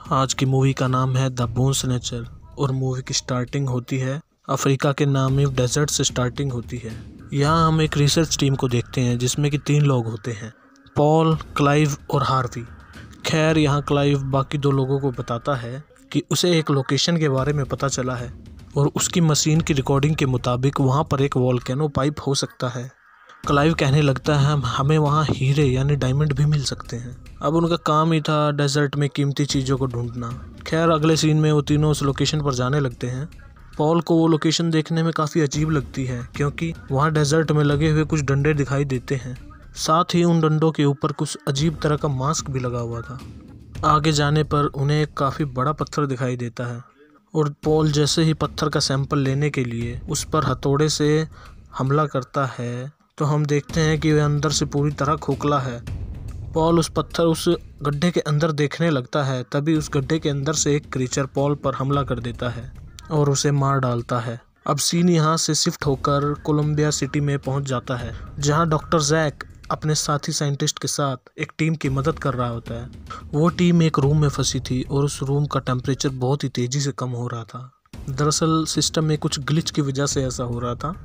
आज की मूवी का नाम है द बोन स्नैचर और मूवी की स्टार्टिंग होती है अफ्रीका के नामी डेजर्ट से स्टार्टिंग होती है। यहाँ हम एक रिसर्च टीम को देखते हैं जिसमें कि 3 लोग होते हैं, पॉल, क्लाइव और हार्वी। खैर यहाँ क्लाइव बाकी 2 लोगों को बताता है कि उसे एक लोकेशन के बारे में पता चला है और उसकी मशीन की रिकॉर्डिंग के मुताबिक वहाँ पर एक वोल्केनो पाइप हो सकता है। क्लाइव कहने लगता है हमें वहाँ हीरे यानी डायमंड भी मिल सकते हैं। अब उनका काम ही था डेजर्ट में कीमती चीज़ों को ढूंढना। खैर अगले सीन में वो तीनों उस लोकेशन पर जाने लगते हैं। पॉल को वो लोकेशन देखने में काफ़ी अजीब लगती है क्योंकि वहाँ डेजर्ट में लगे हुए कुछ डंडे दिखाई देते हैं, साथ ही उन डंडों के ऊपर कुछ अजीब तरह का मास्क भी लगा हुआ था। आगे जाने पर उन्हें एक काफ़ी बड़ा पत्थर दिखाई देता है और पॉल जैसे ही पत्थर का सैंपल लेने के लिए उस पर हथौड़े से हमला करता है तो हम देखते हैं कि वह अंदर से पूरी तरह खोखला है। पॉल उस गड्ढे के अंदर देखने लगता है, तभी उस गड्ढे के अंदर से एक क्रीचर पॉल पर हमला कर देता है और उसे मार डालता है। अब सीन यहाँ से शिफ्ट होकर कोलंबिया सिटी में पहुँच जाता है जहाँ डॉक्टर जैक अपने साथी साइंटिस्ट के साथ एक टीम की मदद कर रहा होता है। वो टीम एक रूम में फंसी थी और उस रूम का टेम्परेचर बहुत ही तेज़ी से कम हो रहा था। दरअसल सिस्टम में कुछ ग्लिच की वजह से ऐसा हो रहा था।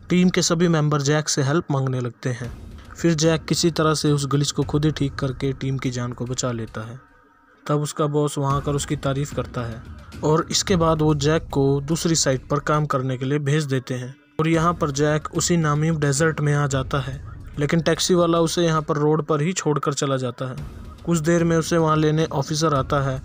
टीम के सभी मेंबर जैक से हेल्प मांगने लगते हैं। फिर जैक किसी तरह से उस ग्लिच को खुद ही ठीक करके टीम की जान को बचा लेता है। तब उसका बॉस वहां आकर उसकी तारीफ़ करता है और इसके बाद वो जैक को दूसरी साइट पर काम करने के लिए भेज देते हैं और यहाँ पर जैक उसी नामी डेजर्ट में आ जाता है, लेकिन टैक्सी वाला उसे यहाँ पर रोड पर ही छोड़कर चला जाता है। कुछ देर में उसे वहाँ लेने ऑफिसर आता है।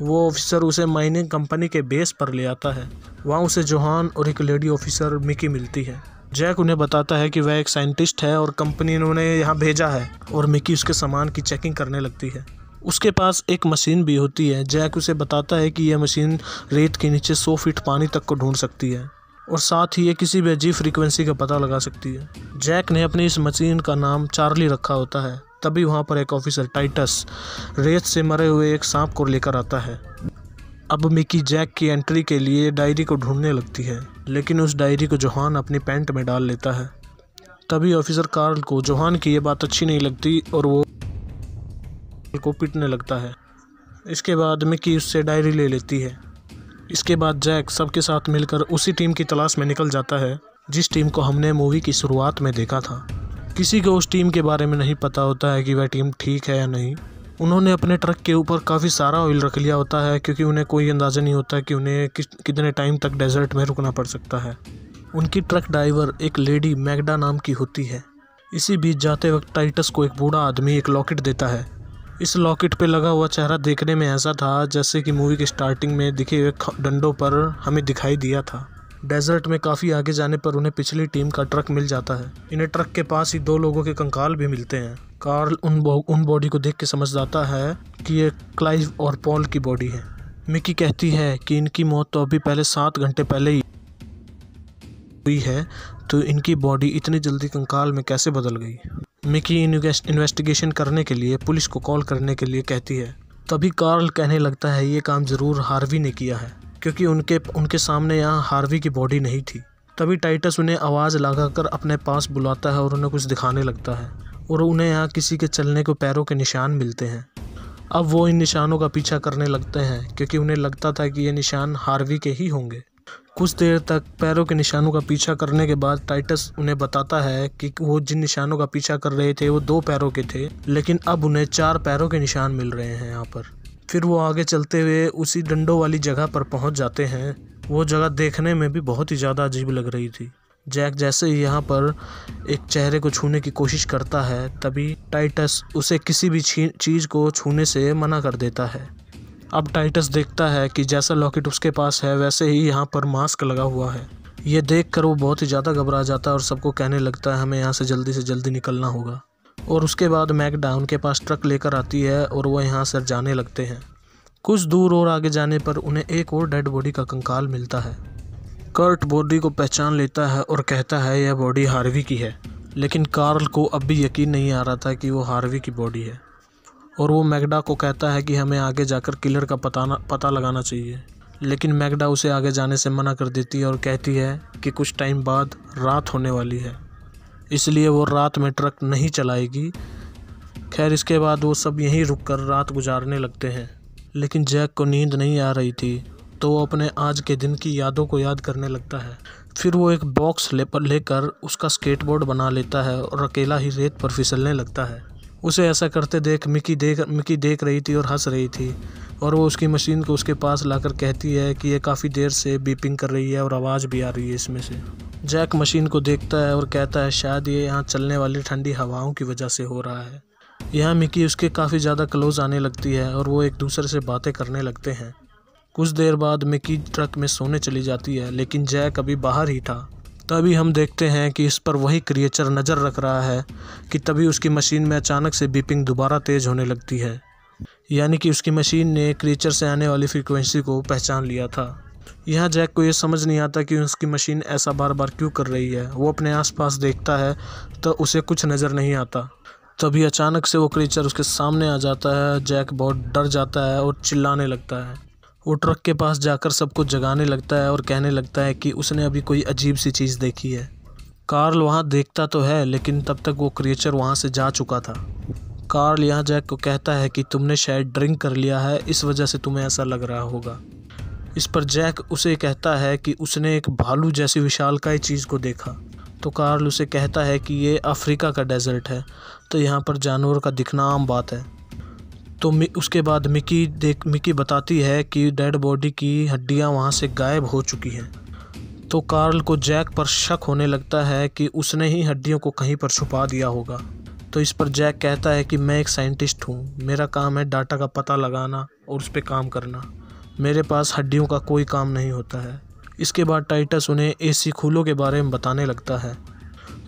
वो ऑफिसर उसे माइनिंग कंपनी के बेस पर ले आता है। वहाँ उसे जोहान और एक लेडी ऑफिसर मिकी मिलती है। जैक उन्हें बताता है कि वह एक साइंटिस्ट है और कंपनी ने उन्हें यहाँ भेजा है और मिकी उसके सामान की चेकिंग करने लगती है। उसके पास एक मशीन भी होती है। जैक उसे बताता है कि यह मशीन रेत के नीचे 100 फीट पानी तक को ढूंढ सकती है और साथ ही ये किसी भी अजीब फ्रीक्वेंसी का पता लगा सकती है। जैक ने अपनी इस मशीन का नाम चार्ली रखा होता है। तभी वहाँ पर एक ऑफिसर टाइटस रेत से मरे हुए एक सांप को लेकर आता है। अब मिकी जैक की एंट्री के लिए डायरी को ढूंढने लगती है, लेकिन उस डायरी को जोहान अपनी पैंट में डाल लेता है। तभी ऑफिसर कार्ल को जोहान की ये बात अच्छी नहीं लगती और वो को पीटने लगता है। इसके बाद मिकी उससे डायरी ले लेती है। इसके बाद जैक सबके साथ मिलकर उसी टीम की तलाश में निकल जाता है जिस टीम को हमने मूवी की शुरुआत में देखा था। किसी को उस टीम के बारे में नहीं पता होता है कि वह टीम ठीक है या नहीं। उन्होंने अपने ट्रक के ऊपर काफ़ी सारा ऑयल रख लिया होता है क्योंकि उन्हें कोई अंदाज़ा नहीं होता कि उन्हें कितने टाइम तक डेजर्ट में रुकना पड़ सकता है। उनकी ट्रक ड्राइवर एक लेडी मैगडा नाम की होती है। इसी बीच जाते वक्त टाइटस को एक बूढ़ा आदमी एक लॉकेट देता है। इस लॉकेट पे लगा हुआ चेहरा देखने में ऐसा था जैसे कि मूवी की स्टार्टिंग में दिखे हुए डंडों पर हमें दिखाई दिया था। डेजर्ट में काफ़ी आगे जाने पर उन्हें पिछली टीम का ट्रक मिल जाता है। इन्हें ट्रक के पास ही 2 लोगों के कंकाल भी मिलते हैं। कार्ल उन बॉडी को देख के समझ जाता है कि ये क्लाइव और पॉल की बॉडी है। मिकी कहती है कि इनकी मौत तो अभी पहले 7 घंटे पहले ही हुई है, तो इनकी बॉडी इतनी जल्दी कंकाल में कैसे बदल गई। मिकी इन्वेस्टिगेशन करने के लिए पुलिस को कॉल करने के लिए कहती है। तभी कार्ल कहने लगता है ये काम ज़रूर हार्वी ने किया है क्योंकि उनके सामने यहाँ हार्वी की बॉडी नहीं थी। तभी टाइटस उन्हें आवाज़ लगाकर अपने पास बुलाता है और उन्हें कुछ दिखाने लगता है और उन्हें यहाँ किसी के चलने को पैरों के निशान मिलते हैं। अब वो इन निशानों का पीछा करने लगते हैं क्योंकि उन्हें लगता था कि ये निशान हार्वी के ही होंगे। कुछ देर तक पैरों के निशानों का पीछा करने के बाद टाइटस उन्हें बताता है कि वो जिन निशानों का पीछा कर रहे थे वो 2 पैरों के थे, लेकिन अब उन्हें 4 पैरों के निशान मिल रहे हैं यहाँ पर। फिर वो आगे चलते हुए उसी डंडों वाली जगह पर पहुँच जाते हैं। वो जगह देखने में भी बहुत ही ज़्यादा अजीब लग रही थी। जैक जैसे ही यहाँ पर एक चेहरे को छूने की कोशिश करता है, तभी टाइटस उसे किसी भी चीज़ को छूने से मना कर देता है। अब टाइटस देखता है कि जैसा लॉकेट उसके पास है वैसे ही यहाँ पर मास्क लगा हुआ है। ये देखकर वो बहुत ही ज़्यादा घबरा जाता है और सबको कहने लगता है हमें यहाँ से जल्दी निकलना होगा। और उसके बाद मैगडा उनके पास ट्रक लेकर आती है और वो यहाँ से जाने लगते हैं। कुछ दूर और आगे जाने पर उन्हें एक और डेड बॉडी का कंकाल मिलता है। कर्ट बॉडी को पहचान लेता है और कहता है यह बॉडी हार्वी की है, लेकिन कार्ल को अब भी यकीन नहीं आ रहा था कि वो हार्वी की बॉडी है और वो मैगडा को कहता है कि हमें आगे जाकर किलर का पता लगाना चाहिए। लेकिन मैगडा उसे आगे जाने से मना कर देती है और कहती है कि कुछ टाइम बाद रात होने वाली है, इसलिए वो रात में ट्रक नहीं चलाएगी। खैर इसके बाद वो सब यहीं रुककर रात गुजारने लगते हैं। लेकिन जैक को नींद नहीं आ रही थी, तो वो अपने आज के दिन की यादों को याद करने लगता है। फिर वो एक बॉक्स लेकर उसका स्केटबोर्ड बना लेता है और अकेला ही रेत पर फिसलने लगता है। उसे ऐसा करते देख मिकी देख रही थी और हंस रही थी, और वो उसकी मशीन को उसके पास लाकर कहती है कि ये काफ़ी देर से बीपिंग कर रही है और आवाज़ भी आ रही है इसमें से। जैक मशीन को देखता है और कहता है शायद ये यहाँ चलने वाली ठंडी हवाओं की वजह से हो रहा है। यहाँ मिकी उसके काफ़ी ज़्यादा क्लोज आने लगती है और वो एक दूसरे से बातें करने लगते हैं। कुछ देर बाद मिकी ट्रक में सोने चली जाती है, लेकिन जैक अभी बाहर ही था। तभी हम देखते हैं कि इस पर वही क्रिएचर नज़र रख रहा है कि तभी उसकी मशीन में अचानक से बीपिंग दोबारा तेज़ होने लगती है। यानी कि उसकी मशीन ने क्रिएचर से आने वाली फ्रीक्वेंसी को पहचान लिया था। यहाँ जैक को ये समझ नहीं आता कि उसकी मशीन ऐसा बार बार क्यों कर रही है। वो अपने आसपास देखता है तो उसे कुछ नज़र नहीं आता। तभी अचानक से वो क्रिएचर उसके सामने आ जाता है। जैक बहुत डर जाता है और चिल्लाने लगता है। वो ट्रक के पास जाकर सबको जगाने लगता है और कहने लगता है कि उसने अभी कोई अजीब सी चीज़ देखी है। कार्ल वहाँ देखता तो है, लेकिन तब तक वो क्रिएचर वहाँ से जा चुका था। कार्ल यहाँ जैक को कहता है कि तुमने शायद ड्रिंक कर लिया है, इस वजह से तुम्हें ऐसा लग रहा होगा। इस पर जैक उसे कहता है कि उसने एक भालू जैसी विशालकाय चीज़ को देखा। तो कार्ल उसे कहता है कि ये अफ्रीका का डेजर्ट है, तो यहाँ पर जानवर का दिखना आम बात है। तो उसके बाद मिकी बताती है कि डेड बॉडी की हड्डियाँ वहाँ से गायब हो चुकी हैं। तो कार्ल को जैक पर शक होने लगता है कि उसने ही हड्डियों को कहीं पर छुपा दिया होगा। तो इस पर जैक कहता है कि मैं एक साइंटिस्ट हूँ, मेरा काम है डाटा का पता लगाना और उस पर काम करना, मेरे पास हड्डियों का कोई काम नहीं होता है। इसके बाद टाइटस उन्हें एसी खूलो के बारे में बताने लगता है,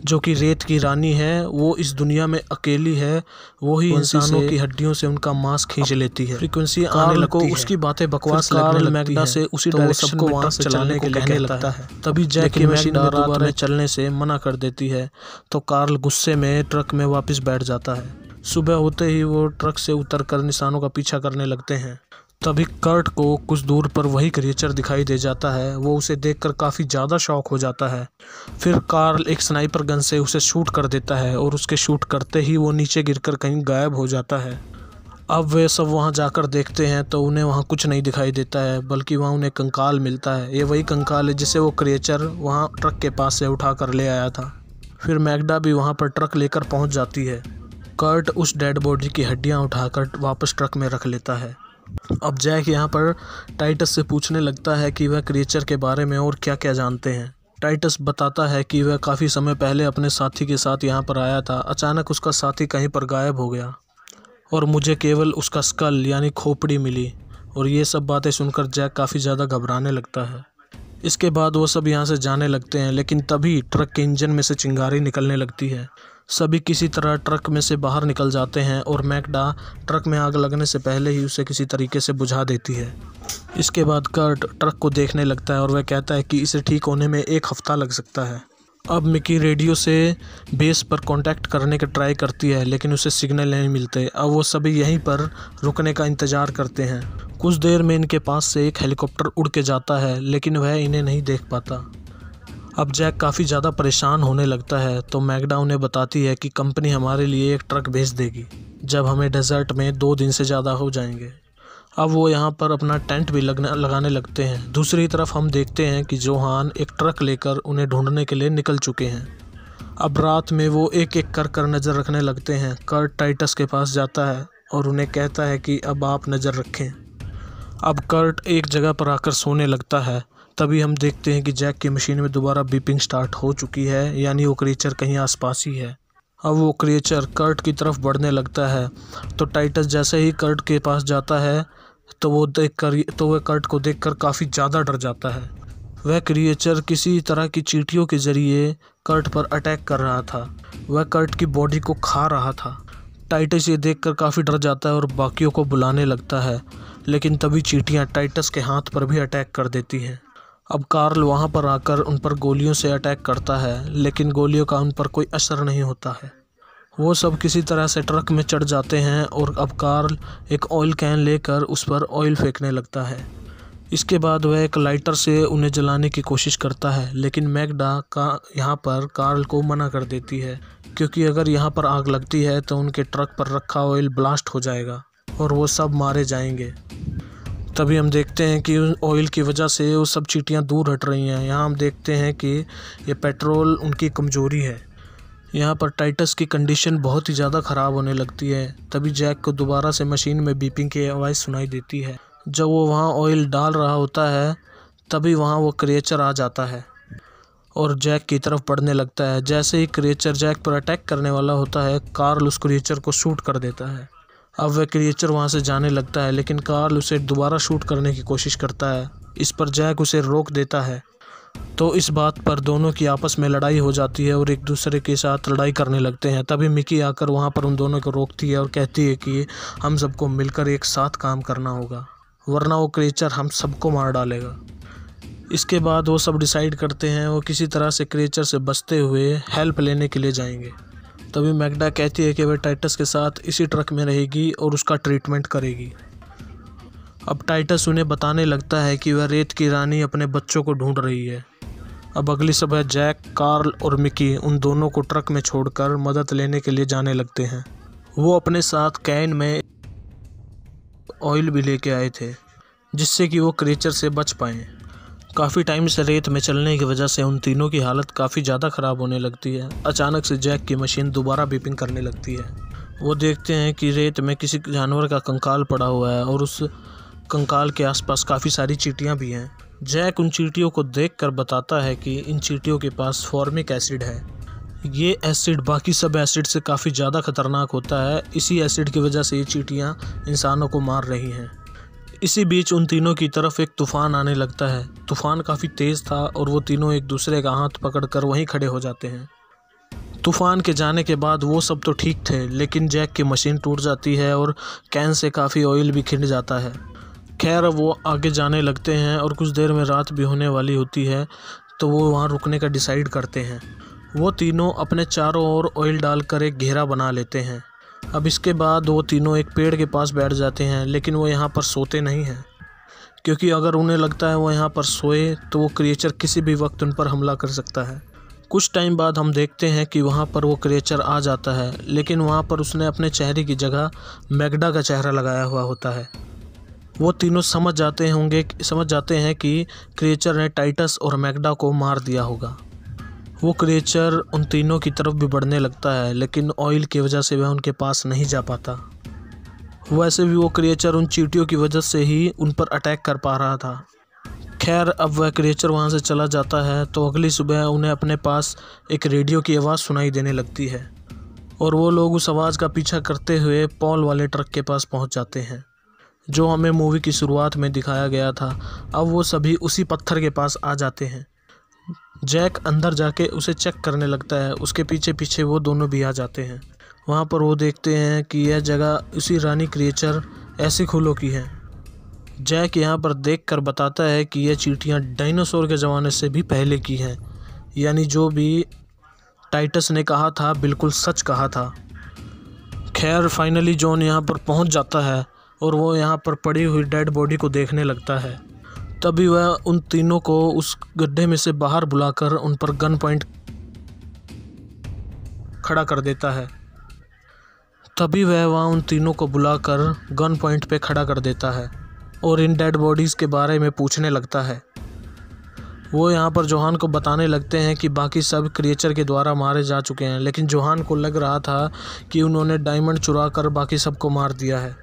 जो कि रेत की रानी है। वो इस दुनिया में अकेली है, वो ही इंसानों की हड्डियों से उनका मांस खींच लेती है। फ्रीक्वेंसी आने लगती है। उसकी बातें बकवास लगने लगती है, से उसी डायरेक्शन में वहाँ से चलाने को कहने लगता है। तभी जैक की मशीन दोबारा चलने से मना कर देती है। तो कार्ल गुस्से में ट्रक में वापस बैठ जाता है। सुबह होते ही वो ट्रक से उतरकर निशानों का पीछा करने लगते हैं। तभी कर्ट को कुछ दूर पर वही क्रिएचर दिखाई दे जाता है। वो उसे देखकर काफ़ी ज़्यादा शॉक हो जाता है। फिर कार्ल एक स्नाइपर गन से उसे शूट कर देता है और उसके शूट करते ही वो नीचे गिरकर कहीं गायब हो जाता है। अब वे सब वहाँ जाकर देखते हैं तो उन्हें वहाँ कुछ नहीं दिखाई देता है, बल्कि वहाँ उन्हें कंकाल मिलता है। ये वही कंकाल है जिसे वो क्रिएचर वहाँ ट्रक के पास से उठा कर ले आया था। फिर मैग्डा भी वहाँ पर ट्रक लेकर पहुँच जाती है। कर्ट उस डेड बॉडी की हड्डियाँ उठाकर वापस ट्रक में रख लेता है। अब जैक यहाँ पर टाइटस से पूछने लगता है कि वह क्रिएचर के बारे में और क्या क्या जानते हैं। टाइटस बताता है कि वह काफ़ी समय पहले अपने साथी के साथ यहाँ पर आया था। अचानक उसका साथी कहीं पर गायब हो गया और मुझे केवल उसका स्कल यानी खोपड़ी मिली। और ये सब बातें सुनकर जैक काफ़ी ज़्यादा घबराने लगता है। इसके बाद वो सब यहाँ से जाने लगते हैं, लेकिन तभी ट्रक के इंजन में से चिंगारी निकलने लगती है। सभी किसी तरह ट्रक में से बाहर निकल जाते हैं और मैग्डा ट्रक में आग लगने से पहले ही उसे किसी तरीके से बुझा देती है। इसके बाद कर्ट ट्रक को देखने लगता है और वह कहता है कि इसे ठीक होने में 1 हफ्ता लग सकता है। अब मिकी रेडियो से बेस पर कांटेक्ट करने का ट्राई करती है, लेकिन उसे सिग्नल नहीं मिलते। अब वो सभी यहीं पर रुकने का इंतज़ार करते हैं। कुछ देर में इनके पास से एक हेलीकॉप्टर उड़ के जाता है, लेकिन वह इन्हें नहीं देख पाता। अब जैक काफ़ी ज़्यादा परेशान होने लगता है। तो मैग्डा उन्हें बताती है कि कंपनी हमारे लिए एक ट्रक भेज देगी जब हमें डेजर्ट में 2 दिन से ज़्यादा हो जाएंगे। अब वो यहाँ पर अपना टेंट भी लगाने लगते हैं। दूसरी तरफ हम देखते हैं कि जोहान एक ट्रक लेकर उन्हें ढूंढने के लिए निकल चुके हैं। अब रात में वो एक एक कर नज़र रखने लगते हैं। कर्ट टाइटस के पास जाता है और उन्हें कहता है कि अब आप नज़र रखें। अब कर्ट एक जगह पर आकर सोने लगता है। तभी हम देखते हैं कि जैक की मशीन में दोबारा बीपिंग स्टार्ट हो चुकी है, यानी वो क्रिएचर कहीं आसपास ही है। अब वो क्रिएचर कर्ट की तरफ बढ़ने लगता है। तो टाइटस जैसे ही कर्ट के पास जाता है तो वह कर्ट को देखकर काफ़ी ज़्यादा डर जाता है। वह क्रिएचर किसी तरह की चींटियों के ज़रिए कर्ट पर अटैक कर रहा था। वह कर्ट की बॉडी को खा रहा था। टाइटस ये देखकर काफ़ी डर जाता है और बाकियों को बुलाने लगता है, लेकिन तभी चींटियाँ टाइटस के हाथ पर भी अटैक कर देती हैं। अब कार्ल वहाँ पर आकर उन पर गोलियों से अटैक करता है, लेकिन गोलियों का उन पर कोई असर नहीं होता है। वो सब किसी तरह से ट्रक में चढ़ जाते हैं और अब कार्ल एक ऑयल कैन लेकर उस पर ऑयल फेंकने लगता है। इसके बाद वह एक लाइटर से उन्हें जलाने की कोशिश करता है, लेकिन मैग्डा का यहाँ पर कार्ल को मना कर देती है, क्योंकि अगर यहाँ पर आग लगती है तो उनके ट्रक पर रखा ऑयल ब्लास्ट हो जाएगा और वो सब मारे जाएंगे। तभी हम देखते हैं कि ऑयल की वजह से वो सब चींटियाँ दूर हट रही हैं। यहाँ हम देखते हैं कि ये पेट्रोल उनकी कमज़ोरी है। यहाँ पर टाइटस की कंडीशन बहुत ही ज़्यादा ख़राब होने लगती है। तभी जैक को दोबारा से मशीन में बीपिंग की आवाज़ सुनाई देती है। जब वो वहाँ ऑयल डाल रहा होता है तभी वहाँ वो क्रिएचर आ जाता है और जैक की तरफ बढ़ने लगता है। जैसे ही क्रिएचर जैक पर अटैक करने वाला होता है, कार्ल उस क्रिएचर को शूट कर देता है। अब वह क्रिएचर वहाँ से जाने लगता है, लेकिन कार्ल उसे दोबारा शूट करने की कोशिश करता है। इस पर जैक उसे रोक देता है। तो इस बात पर दोनों की आपस में लड़ाई हो जाती है और एक दूसरे के साथ लड़ाई करने लगते हैं। तभी मिकी आकर वहाँ पर उन दोनों को रोकती है और कहती है कि हम सबको मिलकर एक साथ काम करना होगा, वरना वो क्रिएचर हम सबको मार डालेगा। इसके बाद वो सब डिसाइड करते हैं वो किसी तरह से क्रिएचर से बचते हुए हेल्प लेने के लिए जाएंगे। तभी मैग्डा कहती है कि वह टाइटस के साथ इसी ट्रक में रहेगी और उसका ट्रीटमेंट करेगी। अब टाइटस उन्हें बताने लगता है कि वह रेत की रानी अपने बच्चों को ढूंढ रही है। अब अगली सुबह जैक, कार्ल और मिकी उन दोनों को ट्रक में छोड़कर मदद लेने के लिए जाने लगते हैं। वो अपने साथ कैन में ऑयल भी लेके आए थे जिससे कि वो क्रिएचर से बच पाएँ। काफ़ी टाइम से रेत में चलने की वजह से उन तीनों की हालत काफ़ी ज़्यादा ख़राब होने लगती है। अचानक से जैक की मशीन दोबारा बीपिंग करने लगती है। वो देखते हैं कि रेत में किसी जानवर का कंकाल पड़ा हुआ है और उस कंकाल के आसपास काफ़ी सारी चींटियां भी हैं। जैक उन चींटियों को देखकर बताता है कि इन चींटियों के पास फॉर्मिक एसिड है। ये एसिड बाकी सब एसिड से काफ़ी ज़्यादा खतरनाक होता है। इसी एसिड की वजह से ये चींटियाँ इंसानों को मार रही हैं। इसी बीच उन तीनों की तरफ एक तूफ़ान आने लगता है। तूफ़ान काफ़ी तेज़ था और वो तीनों एक दूसरे का हाथ पकड़कर वहीं खड़े हो जाते हैं। तूफ़ान के जाने के बाद वो सब तो ठीक थे, लेकिन जैक की मशीन टूट जाती है और कैन से काफ़ी ऑयल भी खिंड जाता है। खैर वो आगे जाने लगते हैं और कुछ देर में रात भी होने वाली होती है, तो वो वहाँ रुकने का डिसाइड करते हैं। वो तीनों अपने चारों ओर ऑयल डालकर एक घेरा बना लेते हैं। अब इसके बाद वो तीनों एक पेड़ के पास बैठ जाते हैं, लेकिन वो यहाँ पर सोते नहीं हैं, क्योंकि अगर उन्हें लगता है वो यहाँ पर सोए तो वो क्रिएचर किसी भी वक्त उन पर हमला कर सकता है। कुछ टाइम बाद हम देखते हैं कि वहाँ पर वो क्रिएचर आ जाता है, लेकिन वहाँ पर उसने अपने चेहरे की जगह मैग्डा का चेहरा लगाया हुआ होता है। वो तीनों समझ जाते हैं कि क्रिएचर ने टाइटस और मैग्डा को मार दिया होगा। वो क्रिएचर उन तीनों की तरफ भी बढ़ने लगता है, लेकिन ऑयल की वजह से वह उनके पास नहीं जा पाता। वैसे भी वो क्रिएचर उन चींटियों की वजह से ही उन पर अटैक कर पा रहा था। खैर अब वह क्रिएचर वहाँ से चला जाता है, तो अगली सुबह उन्हें अपने पास एक रेडियो की आवाज़ सुनाई देने लगती है और वो लोग उस आवाज़ का पीछा करते हुए पॉल वाले ट्रक के पास पहुँच जाते हैं, जो हमें मूवी की शुरुआत में दिखाया गया था। अब वो सभी उसी पत्थर के पास आ जाते हैं। जैक अंदर जाके उसे चेक करने लगता है, उसके पीछे पीछे वो दोनों भी आ जाते हैं। वहाँ पर वो देखते हैं कि यह जगह उसी रानी क्रिएचर एसिखुलो की है। जैक यहाँ पर देखकर बताता है कि यह चींटियाँ डायनासोर के ज़माने से भी पहले की हैं, यानी जो भी टाइटस ने कहा था बिल्कुल सच कहा था। खैर फाइनली जॉन यहाँ पर पहुँच जाता है और वो यहाँ पर पड़ी हुई डेड बॉडी को देखने लगता है। तभी वह उन तीनों को उस गड्ढे में से बाहर बुलाकर उन पर गन पॉइंट खड़ा कर देता है। तभी वह वहाँ उन तीनों को बुलाकर गन पॉइंट पे खड़ा कर देता है और इन डेड बॉडीज़ के बारे में पूछने लगता है। वो यहाँ पर जोहान को बताने लगते हैं कि बाकी सब क्रिएचर के द्वारा मारे जा चुके हैं, लेकिन जोहान को लग रहा था कि उन्होंने डायमंड चुरा कर बाकी सबको मार दिया है।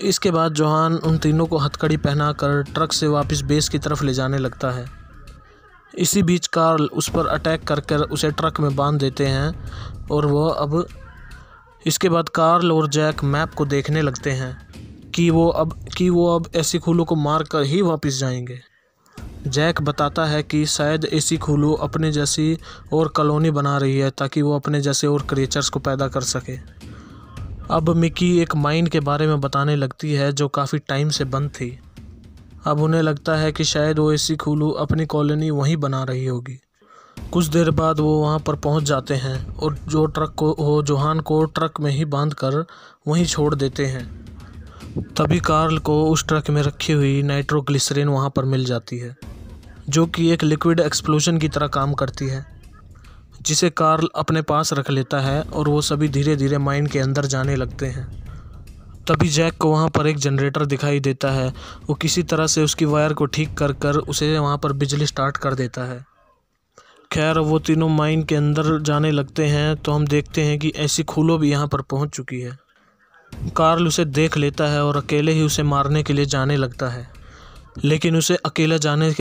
इसके बाद जोहान उन तीनों को हथकड़ी पहनाकर ट्रक से वापस बेस की तरफ ले जाने लगता है। इसी बीच कार्ल उस पर अटैक कर उसे ट्रक में बांध देते हैं और इसके बाद कार्ल और जैक मैप को देखने लगते हैं कि वो अब एसिखुलो को मार कर ही वापस जाएंगे। जैक बताता है कि शायद एसिखुलो अपने जैसी और कॉलोनी बना रही है ताकि वो अपने जैसे और क्रिएचर्स को पैदा कर सके। अब मिकी एक माइन के बारे में बताने लगती है जो काफ़ी टाइम से बंद थी। अब उन्हें लगता है कि शायद वो एसिखुलो अपनी कॉलोनी वहीं बना रही होगी। कुछ देर बाद वो वहाँ पर पहुँच जाते हैं और जोहान को ट्रक में ही बांधकर वहीं छोड़ देते हैं। तभी कार्ल को उस ट्रक में रखी हुई नाइट्रोग्लिसरीन वहाँ पर मिल जाती है, जो कि एक लिक्विड एक्सप्लोजन की तरह काम करती है, जिसे कार्ल अपने पास रख लेता है और वो सभी धीरे धीरे माइन के अंदर जाने लगते हैं। तभी जैक को वहाँ पर एक जनरेटर दिखाई देता है। वो किसी तरह से उसकी वायर को ठीक कर कर उसे वहाँ पर बिजली स्टार्ट कर देता है। खैर वो तीनों माइन के अंदर जाने लगते हैं तो हम देखते हैं कि ऐसी खूलो भी यहाँ पर पहुँच चुकी है। कार्ल उसे देख लेता है और अकेले ही उसे मारने के लिए जाने लगता है, लेकिन उसे अकेला जाने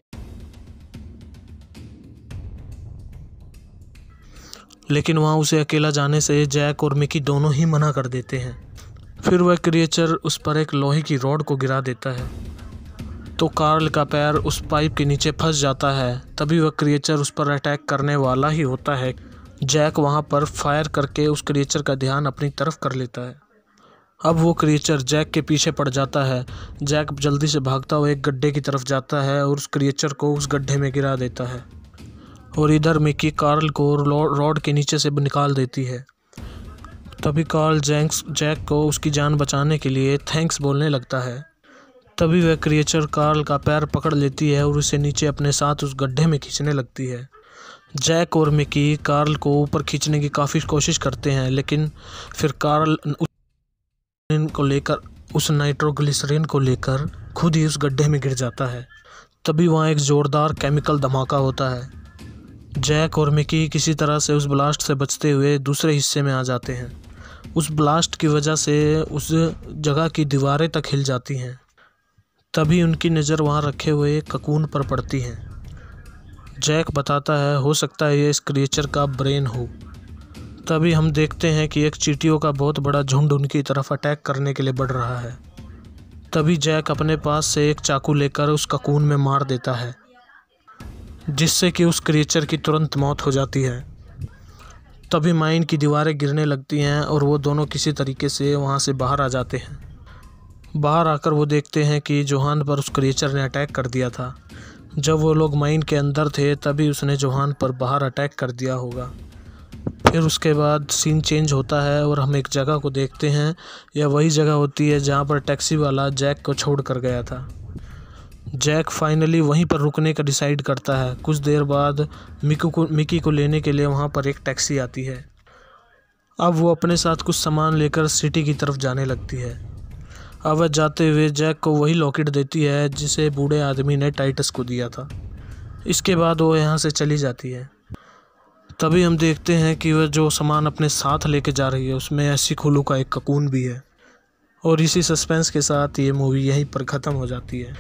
लेकिन वहाँ उसे अकेला जाने से जैक और मिकी दोनों ही मना कर देते हैं। फिर वह क्रिएचर उस पर एक लोहे की रॉड को गिरा देता है तो कार्ल का पैर उस पाइप के नीचे फंस जाता है। तभी वह क्रिएचर उस पर अटैक करने वाला ही होता है। जैक वहाँ पर फायर करके उस क्रिएचर का ध्यान अपनी तरफ कर लेता है। अब वो क्रिएचर जैक के पीछे पड़ जाता है। जैक जल्दी से भागता हुआ एक गड्ढे की तरफ जाता है और उस क्रिएचर को उस गड्ढे में गिरा देता है। और इधर मिकी कार्ल को रॉड के नीचे से निकाल देती है। तभी कार्ल जैक को उसकी जान बचाने के लिए थैंक्स बोलने लगता है। तभी वह क्रिएचर कार्ल का पैर पकड़ लेती है और उसे नीचे अपने साथ उस गड्ढे में खींचने लगती है। जैक और मिकी कार्ल को ऊपर खींचने की काफ़ी कोशिश करते हैं, लेकिन फिर कार्ल उस नाइट्रोग्लिसरीन को लेकर खुद ही उस गड्ढे में गिर जाता है। तभी वहाँ एक ज़ोरदार केमिकल धमाका होता है। जैक और मिकी किसी तरह से उस ब्लास्ट से बचते हुए दूसरे हिस्से में आ जाते हैं। उस ब्लास्ट की वजह से उस जगह की दीवारें तक हिल जाती हैं। तभी उनकी नज़र वहाँ रखे हुए ककून पर पड़ती है। जैक बताता है हो सकता है ये इस क्रिएचर का ब्रेन हो। तभी हम देखते हैं कि एक चींटियों का बहुत बड़ा झुंड उनकी तरफ अटैक करने के लिए बढ़ रहा है। तभी जैक अपने पास से एक चाकू लेकर उस ककून में मार देता है, जिससे कि उस क्रिएचर की तुरंत मौत हो जाती है। तभी माइन की दीवारें गिरने लगती हैं और वो दोनों किसी तरीके से वहाँ से बाहर आ जाते हैं। बाहर आकर वो देखते हैं कि जोहान पर उस क्रिएचर ने अटैक कर दिया था। जब वो लोग माइन के अंदर थे तभी उसने जोहान पर बाहर अटैक कर दिया होगा। फिर उसके बाद सीन चेंज होता है और हम एक जगह को देखते हैं। यह वही जगह होती है जहाँ पर टैक्सी वाला जैक को छोड़ कर गया था। जैक फाइनली वहीं पर रुकने का डिसाइड करता है। कुछ देर बाद मिकी को लेने के लिए वहाँ पर एक टैक्सी आती है। अब वो अपने साथ कुछ सामान लेकर सिटी की तरफ जाने लगती है। अब वह जाते हुए जैक को वही लॉकेट देती है जिसे बूढ़े आदमी ने टाइटस को दिया था। इसके बाद वो यहाँ से चली जाती है। तभी हम देखते हैं कि वह जो सामान अपने साथ लेके जा रही है उसमें ऐसी खुलू का एक ककून भी है। और इसी सस्पेंस के साथ ये मूवी यहीं पर ख़त्म हो जाती है।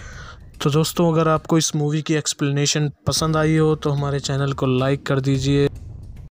तो दोस्तों, अगर आपको इस मूवी की एक्सप्लेनेशन पसंद आई हो तो हमारे चैनल को लाइक कर दीजिए।